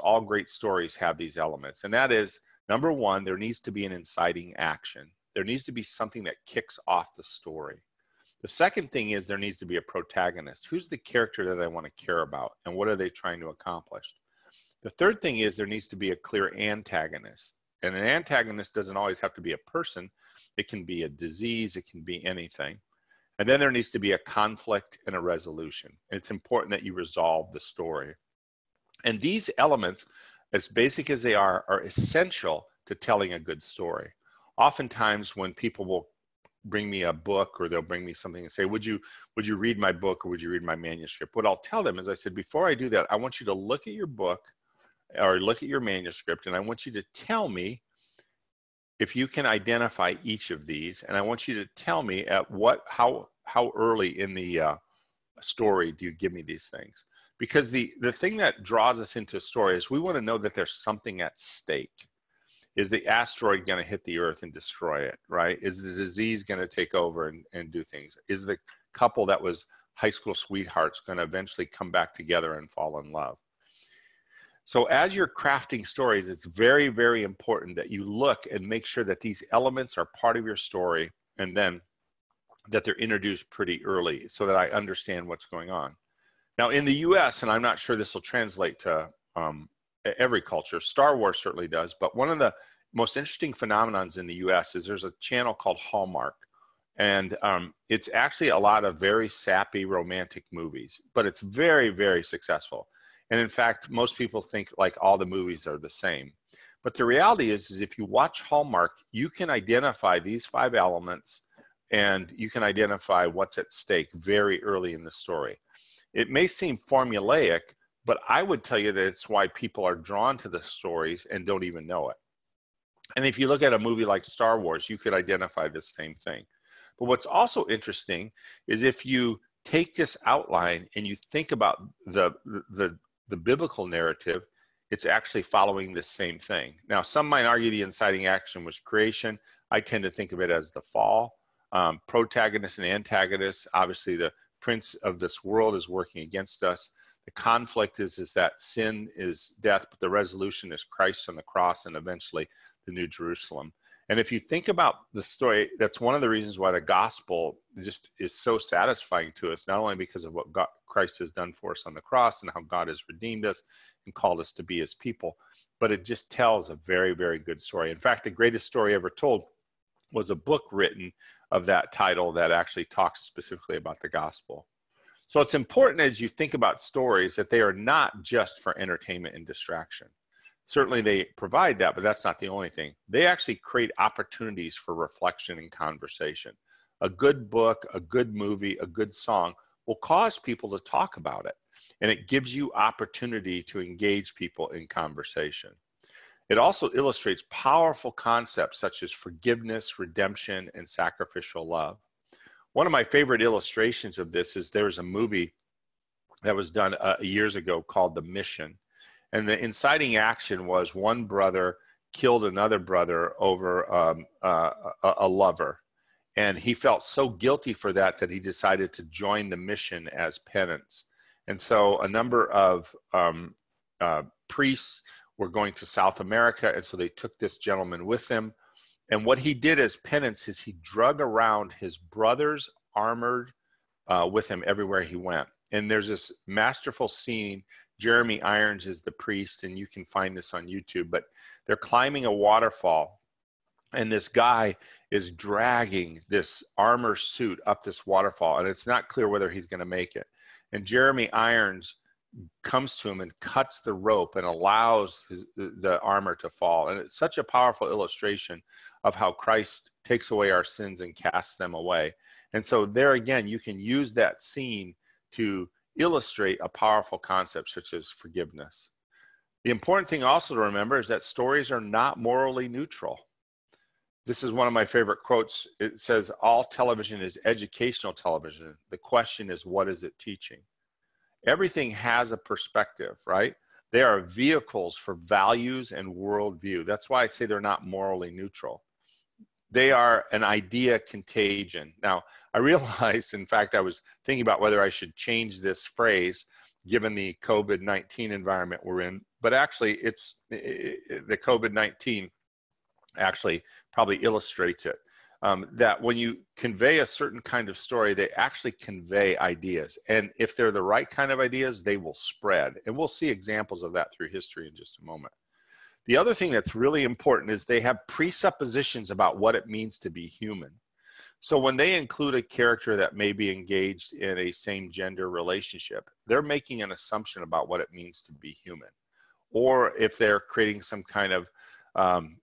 all great stories have these elements. And that is, number one, there needs to be an inciting action. There needs to be something that kicks off the story. The second thing is there needs to be a protagonist. Who's the character that I want to care about, and what are they trying to accomplish? The third thing is there needs to be a clear antagonist. And an antagonist doesn't always have to be a person. It can be a disease. It can be anything. And then there needs to be a conflict and a resolution. It's important that you resolve the story. And these elements, as basic as they are essential to telling a good story. Oftentimes when people will bring me a book, or they'll bring me something and say, would you read my book, or would you read my manuscript? What I'll tell them is, I said, before I do that, I want you to look at your book or look at your manuscript, and I want you to tell me if you can identify each of these, and I want you to tell me at how early in the story do you give me these things? Because the thing that draws us into a story is we want to know that there's something at stake. Is the asteroid going to hit the earth and destroy it, right? Is the disease going to take over and do things? Is the couple that was high school sweethearts going to eventually come back together and fall in love? So as you're crafting stories, it's very, very important that you look and make sure that these elements are part of your story, and then that they're introduced pretty early so that I understand what's going on. Now in the US, and I'm not sure this will translate to every culture, Star Wars certainly does, but one of the most interesting phenomenons in the US is there's a channel called Hallmark. And it's actually a lot of very sappy romantic movies, but it's very, very successful. And in fact, most people think like all the movies are the same. But the reality is if you watch Hallmark, you can identify these 5 elements, and you can identify what's at stake very early in the story. It may seem formulaic, but I would tell you that it's why people are drawn to the stories and don't even know it. And if you look at a movie like Star Wars, you could identify the same thing. But what's also interesting is if you take this outline and you think about the biblical narrative, it's actually following the same thing. Now, some might argue the inciting action was creation. I tend to think of it as the fall. Protagonist and antagonist, obviously the prince of this world is working against us. The conflict is that sin is death, but the resolution is Christ on the cross and eventually the New Jerusalem. And if you think about the story, that's one of the reasons why the gospel just is so satisfying to us, not only because of what Christ has done for us on the cross and how God has redeemed us and called us to be his people, but it just tells a very, very good story. In fact, the greatest story ever told was a book written of that title that actually talks specifically about the gospel. So it's important as you think about stories that they are not just for entertainment and distraction. Certainly they provide that, but that's not the only thing. They actually create opportunities for reflection and conversation. A good book, a good movie, a good song will cause people to talk about it. And it gives you opportunity to engage people in conversation. It also illustrates powerful concepts such as forgiveness, redemption, and sacrificial love. One of my favorite illustrations of this is there's a movie that was done years ago called The Mission. And the inciting action was one brother killed another brother over a lover. And he felt so guilty for that that he decided to join the mission as penance. And so a number of priests were going to South America, and so they took this gentleman with them. And what he did as penance is he drug around his brother's armored with him everywhere he went. And there's this masterful scene. Jeremy Irons is the priest, and you can find this on YouTube, but they're climbing a waterfall, and this guy is dragging this armor suit up this waterfall, and it's not clear whether he's going to make it. And Jeremy Irons comes to him and cuts the rope and allows the armor to fall. And it's such a powerful illustration of how Christ takes away our sins and casts them away. And so there again, you can use that scene to illustrate a powerful concept such as forgiveness. The important thing also to remember is that stories are not morally neutral. This is one of my favorite quotes. It says, all television is educational television. The question is, what is it teaching? Everything has a perspective, right? They are vehicles for values and worldview. That's why I say they're not morally neutral. They are an idea contagion. Now, I realized, in fact, I was thinking about whether I should change this phrase given the COVID-19 environment we're in, but actually the COVID-19 actually probably illustrates it. That when you convey a certain kind of story, they actually convey ideas. And if they're the right kind of ideas, they will spread. And we'll see examples of that through history in just a moment. The other thing that's really important is they have presuppositions about what it means to be human. So when they include a character that may be engaged in a same gender relationship, they're making an assumption about what it means to be human. Or if they're creating some kind of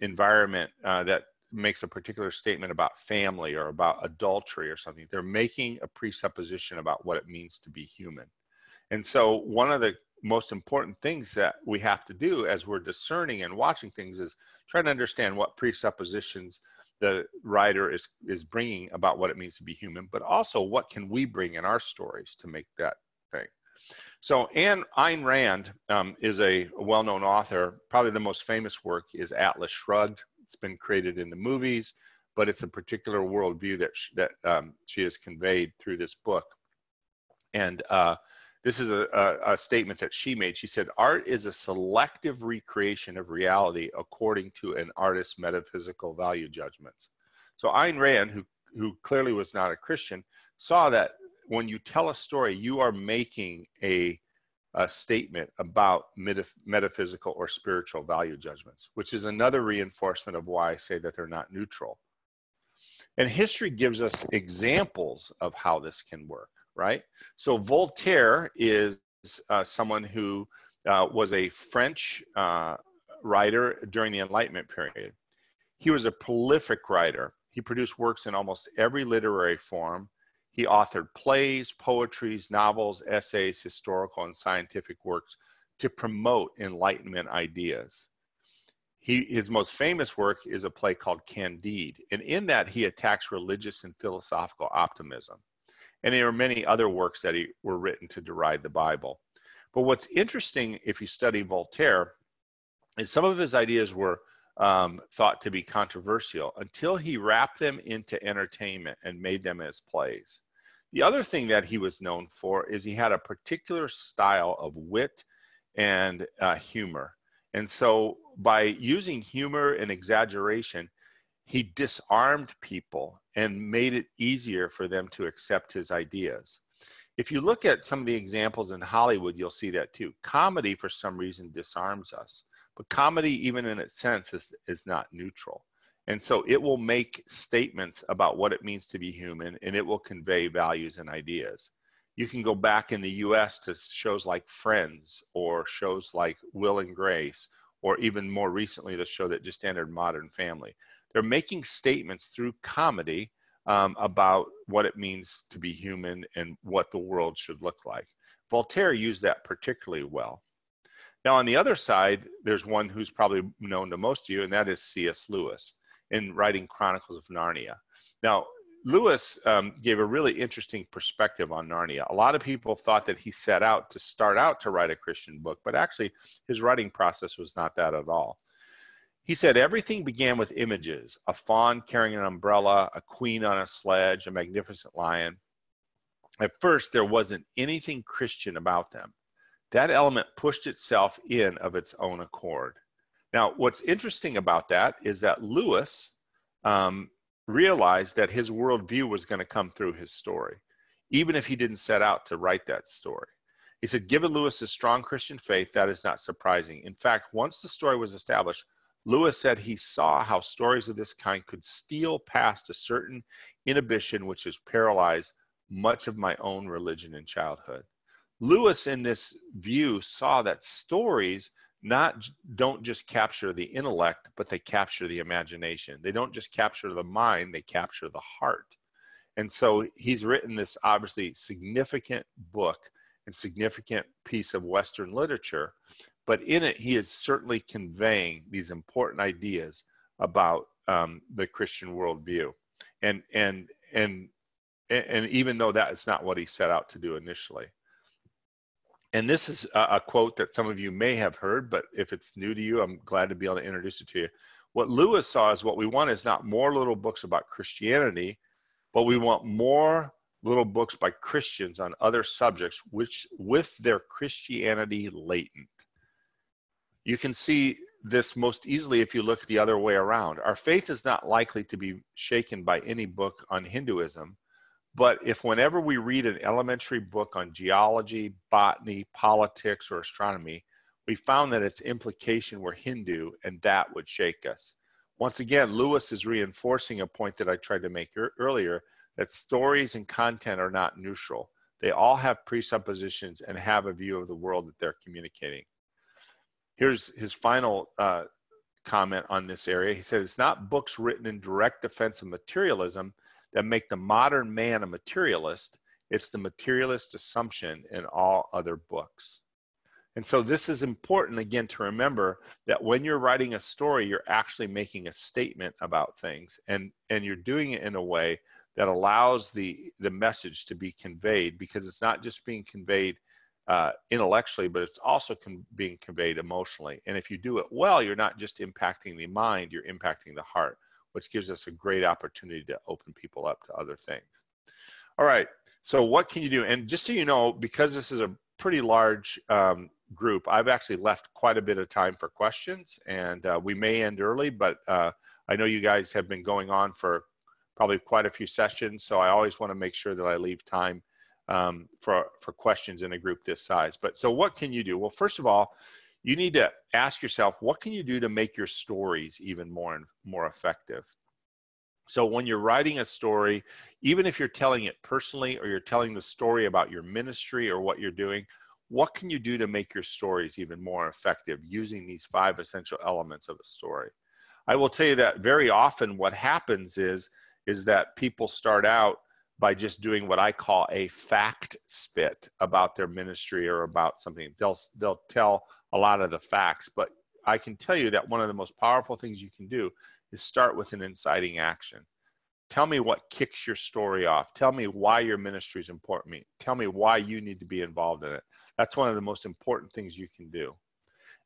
environment that makes a particular statement about family or about adultery or something, they're making a presupposition about what it means to be human. And so one of the most important things that we have to do as we're discerning and watching things is try to understand what presuppositions the writer is bringing about what it means to be human, but also what can we bring in our stories to make that thing. So Ayn Rand is a well-known author. Probably the most famous work is Atlas Shrugged. It's been created in the movies, but it's a particular worldview that she has conveyed through this book. And this is a statement that she made. She said, "Art is a selective recreation of reality according to an artist's metaphysical value judgments." So Ayn Rand, who clearly was not a Christian, saw that when you tell a story, you are making a statement about metaphysical or spiritual value judgments, which is another reinforcement of why I say that they're not neutral. And history gives us examples of how this can work, right? So Voltaire is someone who was a French writer during the Enlightenment period. He was a prolific writer. He produced works in almost every literary form. He authored plays, poetries, novels, essays, historical and scientific works to promote Enlightenment ideas. His most famous work is a play called Candide, and in that he attacks religious and philosophical optimism. And there are many other works that were written to deride the Bible. But what's interesting if you study Voltaire is some of his ideas were thought to be controversial until he wrapped them into entertainment and made them as plays. The other thing that he was known for is he had a particular style of wit and humor. And so by using humor and exaggeration, he disarmed people and made it easier for them to accept his ideas. If you look at some of the examples in Hollywood, you'll see that too. Comedy, for some reason, disarms us. But comedy, even in its sense, is not neutral. And so it will make statements about what it means to be human, and it will convey values and ideas. You can go back in the US to shows like Friends or shows like Will and Grace, or even more recently, the show that just entered, Modern Family. They're making statements through comedy about what it means to be human and what the world should look like. Voltaire used that particularly well. Now, on the other side, there's one who's probably known to most of you, and that is C.S. Lewis in writing Chronicles of Narnia. Now, Lewis gave a really interesting perspective on Narnia. A lot of people thought that he set out to write a Christian book, but actually his writing process was not that at all. He said everything began with images: a fawn carrying an umbrella, a queen on a sledge, a magnificent lion. At first, there wasn't anything Christian about them. That element pushed itself in of its own accord. Now, what's interesting about that is that Lewis realized that his worldview was going to come through his story, even if he didn't set out to write that story. He said, given Lewis's strong Christian faith, that is not surprising. In fact, once the story was established, Lewis said he saw how stories of this kind could steal past a certain inhibition which has paralyzed much of my own religion in childhood. Lewis, in this view, saw that stories don't just capture the intellect, but they capture the imagination. They don't just capture the mind, they capture the heart. And so he's written this obviously significant book and significant piece of Western literature, but in it, he is certainly conveying these important ideas about the Christian worldview. And even though that is not what he set out to do initially. And this is a quote that some of you may have heard, but if it's new to you, I'm glad to be able to introduce it to you. What Lewis saw is what we want is not more little books about Christianity, but we want more little books by Christians on other subjects, which with their Christianity latent. You can see this most easily if you look the other way around. Our faith is not likely to be shaken by any book on Hinduism, but if whenever we read an elementary book on geology, botany, politics, or astronomy, we found that its implication were Hindu, and that would shake us. Once again, Lewis is reinforcing a point that I tried to make earlier, that stories and content are not neutral. They all have presuppositions and have a view of the world that they're communicating. Here's his final comment on this area. He said, it's not books written in direct defense of materialism that make the modern man a materialist. It's the materialist assumption in all other books. And so this is important, again, to remember that when you're writing a story, you're actually making a statement about things, and you're doing it in a way that allows the message to be conveyed, because it's not just being conveyed intellectually, but it's also being conveyed emotionally. And if you do it well, you're not just impacting the mind, you're impacting the heart, which gives us a great opportunity to open people up to other things. All right, so what can you do? And just so you know, because this is a pretty large group, I've actually left quite a bit of time for questions, and we may end early, but I know you guys have been going on for probably quite a few sessions, so I always want to make sure that I leave time for questions in a group this size. But so what can you do? Well, first of all, you need to ask yourself, what can you do to make your stories even more effective? So when you're writing a story, even if you're telling it personally, or you're telling the story about your ministry or what you're doing, what can you do to make your stories even more effective using these 5 essential elements of a story? I will tell you that very often what happens is that people start out by just doing what I call a fact spit about their ministry or about something. They'll tell a lot of the facts, but I can tell you that one of the most powerful things you can do is start with an inciting action. Tell me what kicks your story off. Tell me why your ministry is important to me. Tell me why you need to be involved in it. That's one of the most important things you can do.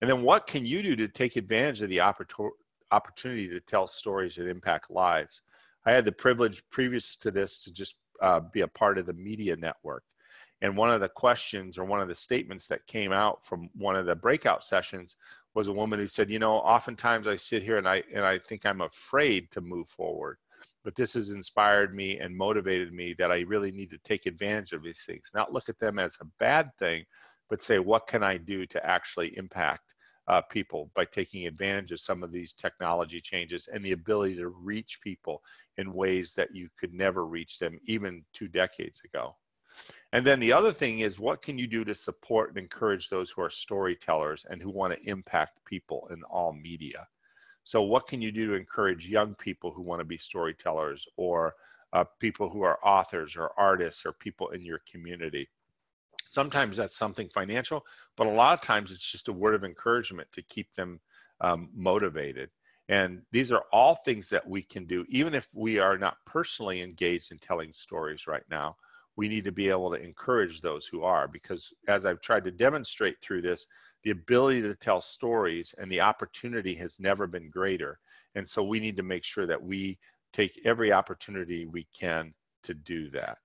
And then what can you do to take advantage of the opportunity to tell stories that impact lives? I had the privilege previous to this to just be a part of the media network. And one of the questions, or one of the statements that came out from one of the breakout sessions, was a woman who said, you know, oftentimes I sit here and I think I'm afraid to move forward, but this has inspired me and motivated me that I really need to take advantage of these things, not look at them as a bad thing, but say, what can I do to actually impact people by taking advantage of some of these technology changes and the ability to reach people in ways that you could never reach them even 2 decades ago. And then the other thing is, what can you do to support and encourage those who are storytellers and who want to impact people in all media? So what can you do to encourage young people who want to be storytellers, or people who are authors or artists or people in your community? Sometimes that's something financial, but a lot of times it's just a word of encouragement to keep them motivated. And these are all things that we can do, even if we are not personally engaged in telling stories right now. We need to be able to encourage those who are, because as I've tried to demonstrate through this, the ability to tell stories and the opportunity has never been greater. And so we need to make sure that we take every opportunity we can to do that.